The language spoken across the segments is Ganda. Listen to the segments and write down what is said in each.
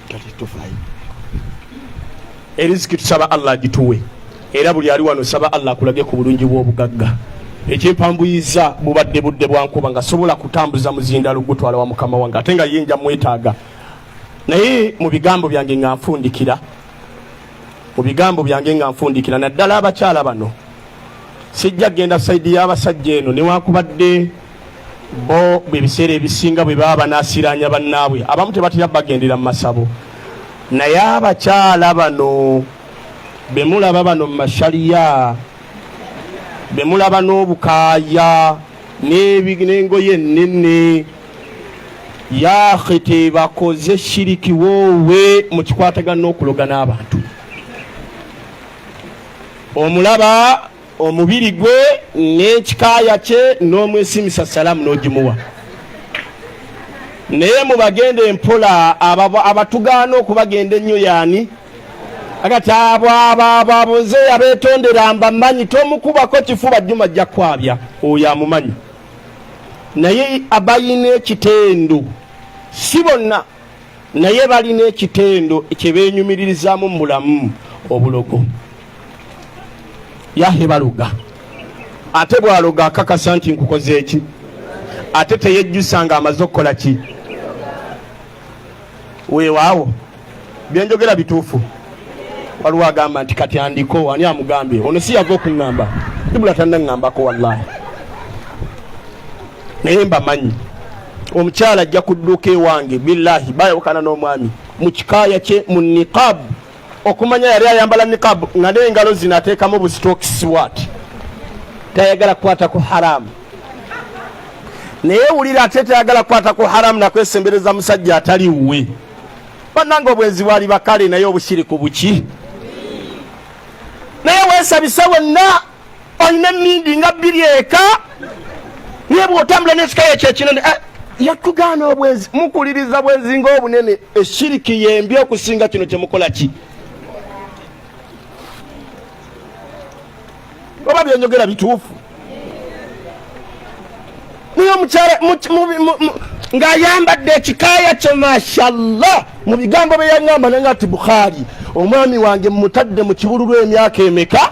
kati tufai eriziki tusaba Allah agituwe era buli ali wano saba Allah akulage ku bulungi bw'obugagga ekyempambuyiza bubadde budde bwankuba nga sobola kutambuza muzinda lugutwala wa mukama wange ate nga yinja mwetaaga naye mu bigambo byange nga nfundikira naddala abakyala bano sijja genda saidi y'abasajja eno newakubadde bo bebiseera ebisinga bwe baba banaasiranya bannaabwe abamu tebatera bagendera mu masabo naye abakyala bano bemulaba bano mu mashaliya bemulaba n'obukaaya n'engoye ennene yakhete bakoze shiriki wowe mu kikwatagana n'okuloga n'abantu omulaba omubiri gwe n'ekikaaya kye n'omwesimisa salaamu n'ogimuwa naye mubagenda empola abatugaana okubagenda ennyo yaani agati ababoze abeetondera mbamanyi tomukubako kifuba jjuma ajja kwabya oyo amumanyi naye abayina ekitendo si bonna naye balina ekitendo kyebeenyumiririzaamu mu bulamu obulogo yahe baluga ate bwaloga akakasa nti nkukoze eki ate teyejjusa nga amaze okukola ki weewaawo byenjogera bituufu waliwo agamba nti kati andiko ani amugambye ono si yava okuŋŋamba ibula tannaŋŋambako wallahi naye mbamanyi omukyala ajja kudduka ewange billahi bayawukana n'omwami mu kikaaya kye mu niqab okumanya yali ayambala niqab nga n'engalo zino ateekamu busitokisi bwati tayagala kukwata ku haramu naye wulira ate tayagala kukwata ku haramu nakwesembereza musajja atali wuwe bannanga obwenzi bwali bakale naye obushiriku buki naye weesabise wonna olina emmindi nga bbiri eka naye bw'otambula n'ekikaaya kyekinene yatugaana obwenzi mukuliriza bwenzi ng'obunene eshiriki yembi okusinga kino kyemukola ki oba byenyogera bituufu naye omukyala ng'ayambadde ekikaaya kye mashallah mu bigambo bye yaŋŋamba naye nga ati Bukhari omwami wange mutadde mu kibululu emyaka emeka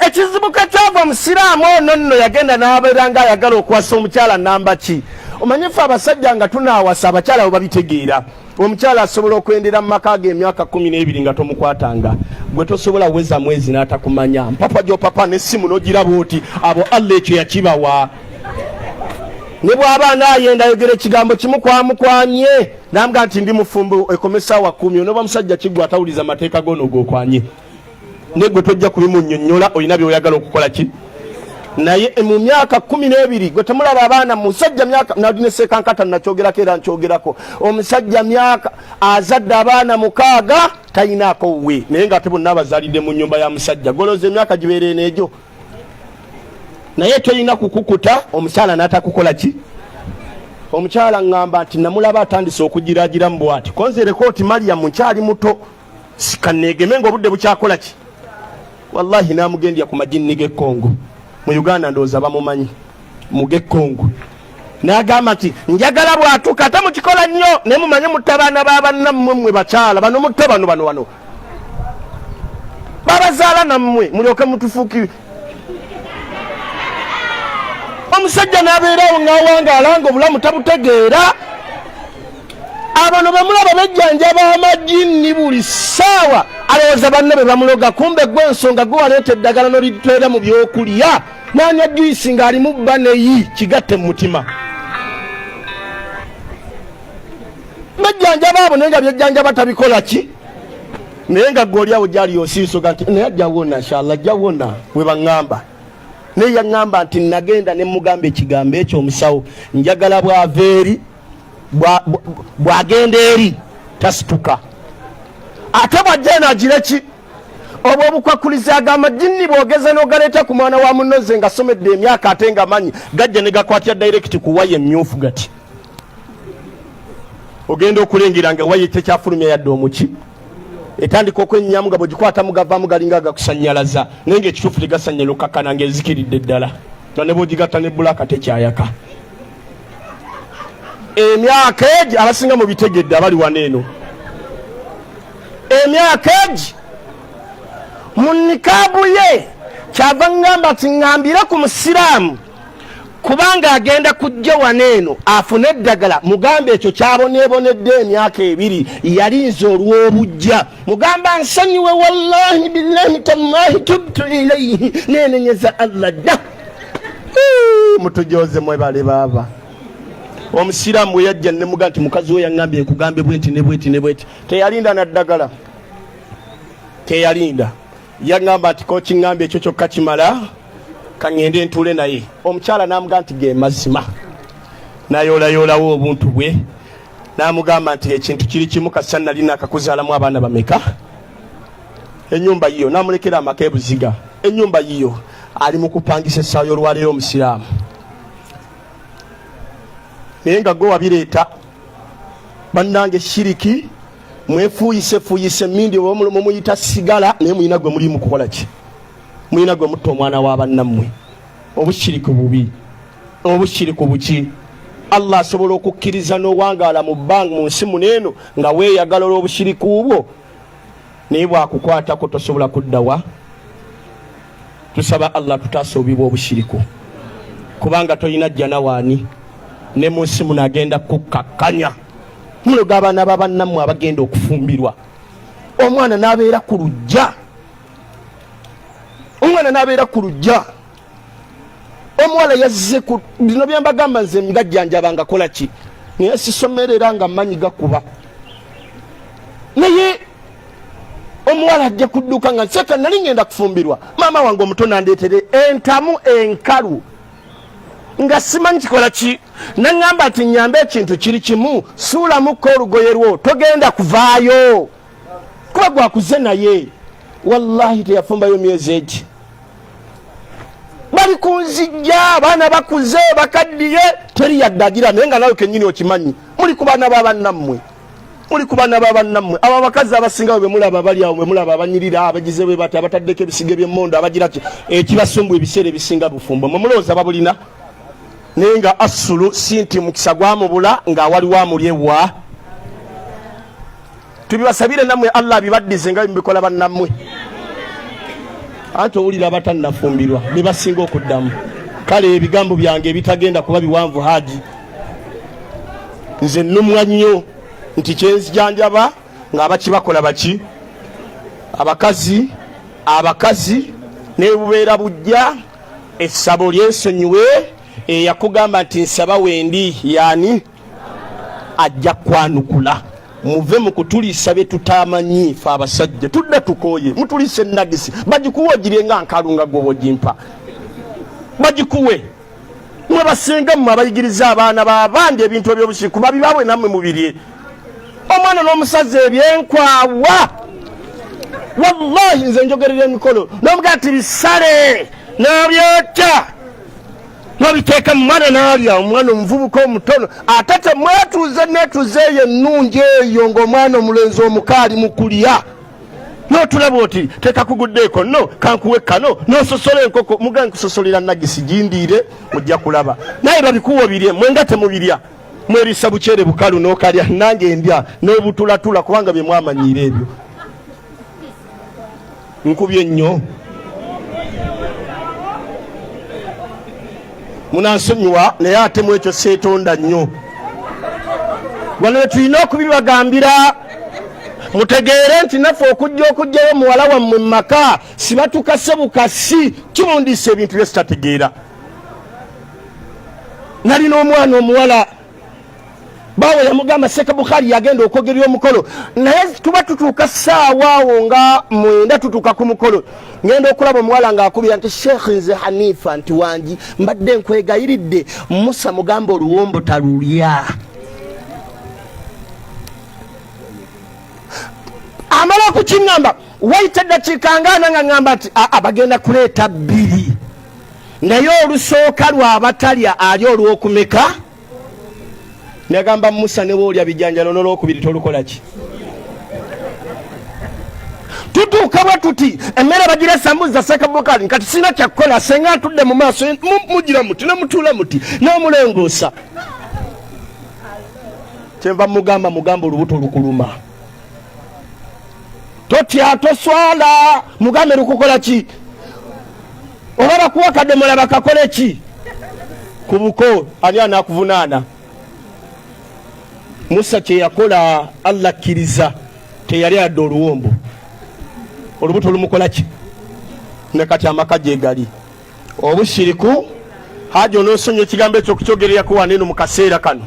ekizibu kakyava musiraamu ono nno yagenda n'abeera nga ayagala okuwasa omukyala namba ki omanye ffe abasajja nga tunaawasa abakyala bo babitegeera omukyala asobola okwendera mu maka ge emyaka 12 nga tomukwatanga gwe tosobola weza mwezi n'atakumanya mpapa gy'opapa n'essimu n'ogiraba oti abo Allah ekyo yakibawa ne bw'aba anaayenda ayogera ekigambo kimu kwamukwanye n'amuga nti ndi mufumbo ekomesa wa 10 onoba musajja kiggwa atawuliza amateeka gono g'okwanye ne gwe tojja kubimunnyonnyola olina by'oyagala okukola ki naye mu myaka 12 gwe temulaba abaana musajja myaka nalina sekankata nakyogerako era nkyogerako omusajja myaka azadde abaana 6 tayinaako wuwe naye nga ate bonna abazaalidde mu nnyumba ya musajja goloza emyaka gibeere n'egyo naye toyina kukukuta omukyala n'atakukola ki omukyala ŋŋamba nti namulaba atandise okugiraagira mu bwati konzereko oti Mariyamu nkyali muto sikaneegeme ng'obudde bukyakola ki wallahi namugendya ku majinni g'ekkongo mu Uganda ndowooza bamumanyi mu g'ekkongo n'agamba nti njagala bwatuka ate mukikola nnyo ne mumanye mutta abaana b'abannammwe mmwe bakyala bano mutte bano babazaala nammwe mulyoke mutufuuki omusajja n'abeerawo ng'awangaala nga obulamu tabutegeera abano bamulaba bejjanjaba amajinni buli ssaawa alowooza banne be bamuloga kumbe gwe ensonga gwe waleeta eddagala n'olitwera mu byokulya n'anywa juyisi ng'alimu baneyi kigatte mu mutima bejjanjaba abo naye nga byejjanjaba tabikola ki naye nga gw'oliawo gyali yosiisoga nti naye ajja wona inshallah ajja wona we baŋŋamba naye yaŋŋamba nti nagenda ne mugamba ekigambo ekyo omusawo njagala bw'ava eri bw'agenda eri tasituka ate bw'ajja enaagira ki obwo obukwakuliza ag'amajinni bw'ogeza n'ogaleeta ku mwana wa munoze nga asomedde emyaka ate nga manyi gajja ne gakwatya direct ku waya emmyufu gati ogenda okulengera nga waya tekyafulumya yadde omuki etandika okwenyinyamu nga bwegikwata mugavaamu galinga gakusanyalaza naye ngaekituufu tegasanyalukakana ng'ezikiridde ddala nga ne bw'ogigatta ne bulaka tekyayaka emyaka egi abasinga mu bitegedde abali waneeno emyaka egi mu nikaabu ye kyava ngamba ti ngambire ku musiraamu kubanga agenda kujja waneeno afune eddagala mugambe ekyo kyabonebonedde emyaka 2 yalinze olw'obujja mugamba nsonyiwe wallahi billahi tallahi tubtu ilayhi nenenyeza Allah dda mutujoze mwebale baba omusiraamu we yajja ne muga nti mukazi we yaŋŋambye nkugambe bwenti ne bwenti ne bwenti teyalinda na ddagala teyalinda yaŋŋamba nti ko kiŋŋambye ekyo kyokka kimala kaŋŋende ntuule naye omukyala n'amuga nti ge mazima nayolayolawo obuntu bwe n'amugamba nti ekintu kiri kimu kasa nalina akakuzaalamu abaana bameka ennyumba yiyo n'amulekera amaka ebuziga ennyumba yiyo ali mu kupangisa essaawa olwaleero omusiraamu naye nga gwe wabireeta bannange shiriki mwefuuyise mindi mumuyita sigala naye muyina gwe muli mu kukola ki muyina gwe mutta omwana wa bannammwe obushiriku bubi obushiriku buki Allah asobola okukkiriza n'owangaala mu bbanga mu nsi muneeno nga weeyagala olw'obushiriku bwo naye bwakukwatako tosobola kuddawa tusaba Allah tutasoobibwa obushiriku kubanga toyina jjana waani ne mu nsi muno agenda kukakkanya muloga abaana babannammwe abagenda okufumbirwa omwana n'abeera ku lujja omuwala yazze ku bino byembagamba nze ngajjanjaba nga kola ki naye sisomerera nga mmanyi gakuba naye omuwala ajja kudduka nga nseka nali ngenda kufumbirwa maama wange omuto nandeetere entamu enkalu nga simanyi kikola ki naŋŋamba nti nyambe ekintu kiri kimu suulamuko olugoye lwo togenda kuvaayo kuba gwakuze naye wallahi teyafumbayo myezi egi bali kunzijja abaana bakuze bakaddiye teri yaddagira naye nga nawe kennyini okimanyi muli ku baana babannammwe abo abakazi abasinga bwe mulaba bali awo bwe mulaba abanyirira abagize bwe bati abataddeko ebisige by'emmondo abagira ki ekibasumbu ebiseera ebisinga bufumbo mwe mulowooza babulina naye nga asulu si nti mukisa gwamubula nga waliwo amulyewa tubibasabire nammwe Allah abibaddize nga bimubikola bannammwe anti owulira abatannafumbirwa be basinga okuddamu kale ebigambo byange ebitagenda kuba biwanvu haji nze nnumwa nnyo nti kyenzijanjaba nga abakibakola baki abakazi nebubeera bujja essabo lyensonyiwe eyakugamba nti nsaba wendi yani ajja kwanukula muve mu kutuliisa bye tutamanyi fe abasajja tudde tukooye mutuliise nagisi bagikuwe ogirye nga nkalunga gwe bwogimpa bagikuwe mwe basinga mmwe abayigiriza abaana babandi ebintu ebyobushiriku babibabwe nammwe mubirye omwana n'omusazi ebyenkwawa wallahi nze njogerera emikolo n'omugaa ti bisale n'abyota nobiteeka mu mwana n'alya omwana omuvubuka omutono ate temwetuuze eyo ennungi eyo ng'omwana omulenzi omukaali mu kulya n'otulaba oti teeka kuguddeeko no kankuwe kano n'ososola enkoko muga nkusosolera nagisi gindiire mujja kulaba naye babikuwa birye mwenga temubirya mwerisa bukyere bukalu n'okalya nange ndya n'obutulatula kubanga bye mwamanyiira ebyo nkubye nnyo munansonyiwa naye ate mu ekyo seetonda nnyo wano tulina okubibagambira mutegeere nti naffe okujjayo muwala wammwe mu maka sibatukase bukasi kimundiisa ebintu bye sitategeera nalina omwana omuwala bawe yamugamba Seka Bukhari yagenda okwogerera omukolo naye tuba tutuuka ssaawa awo nga 9 tutuuka ku mukolo ngenda okulaba omuwala ng'akubira nti Sheikh nze Hanifa nti wangi mbadde nkwegayiridde Musa mugamba oluwombo talulya amala okukiŋŋamba wayita eddakiika ng'ana nga ŋŋamba nti bagenda kuleeta 2 naye olusooka lwabatalya ali olw'okumeka negamba Musa ne boolya bijanjalo n'olwokubiri tolukola ki tutuuka bwe tuti emmere bagiresa mbuza Seka Bukhari nkati sina kyakukola senga ntudde mu maaso mugira muti nemutuula muti n'omulengoosa kyenva mugamba olubuto lukuluma. Totya toswala mugambe lukukola ki? Oba bakuwa kadomola bakakole ki? Kubuko ani anakuvunaana. Musa kye yakola Allah kkiriza teyali adde oluwombo. Olubuto lumukola ki? Ne kati amaka gye gali. Obushiriku hajo n'osonye ekigambo ekyo okukyogererako waneeno mu kaseera kano.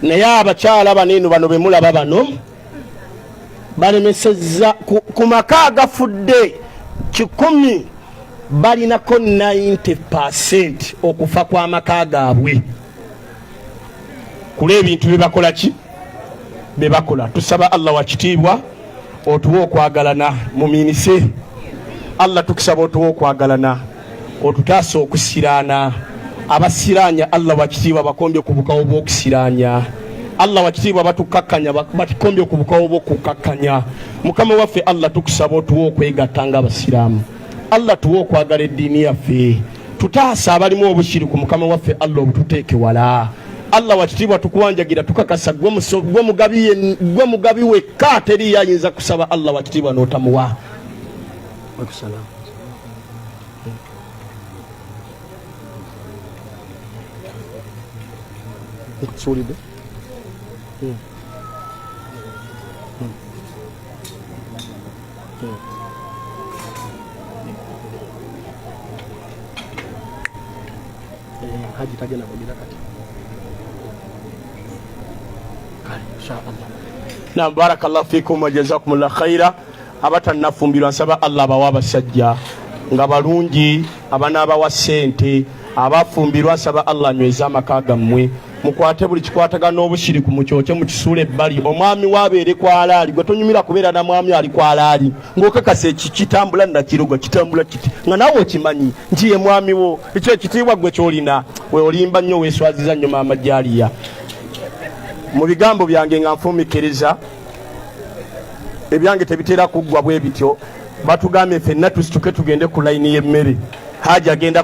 Naye abakyala baneeno bano be mulaba bano balemesezza ku maka agafudde 100 balinako 90% okufa kw'amaka gaabwe kule ebintu bebakola ki? Bebakola. Tusaba Allah wakitiibwa otuwe okwagalana mu miinise. Allah tukisaba otuwe okwagalana otutaasa okusiraana. Abasiraanya Allah wakitiibwa bakombye ku bukawo bw'okusiraanya. Allah wakitiibwa batukakkanya batukombye ku bukawo bw'okukakkanya. Mukama waffe Allah tukusaba otuwe okwegatta ng'abasiraamu. Allah tuwe okwagala eddiini yaffe. Tutaasa abalimu obushiriku Mukama waffe Allah obututeeke wala. Allah wakitiibwa tukuwanjagira tukakasa gwe mugabi wekka teri yayinza kusaba Allah wakitiibwa n'otamuwa. Wakusalamu. Solide. Haji tajana bagila kati. Inshallah. Na barakallahu fikum wa jazakumullahu khaira. Abatannafumbirwa nsaba Allah bawaba sajja nga balungi abanaba wa sente abafumbirwa nsaba Allah nyweza amaka gammwe. Mukwate buli kikwataga n'obushiriku mukyokye mu kisuule ebbali. Omwami wabeere kwalaali gwe tonyumira kubeera na mwami ali kwalaali ng'okakasa ekitambula nakirogwa kitambula kiti nga naawe okimanyi nti ye mwami wo ekyo ekitiibwa gwe kyolina we olimba nnyo weeswaziza nnyo maama Jaaliya. Mu bigambo byange nga nfuumikiriza ebyange tebitera kuggwa bwe bityo batugambye ffenna tusituke tugende ku layini y'emmere. Haji agenda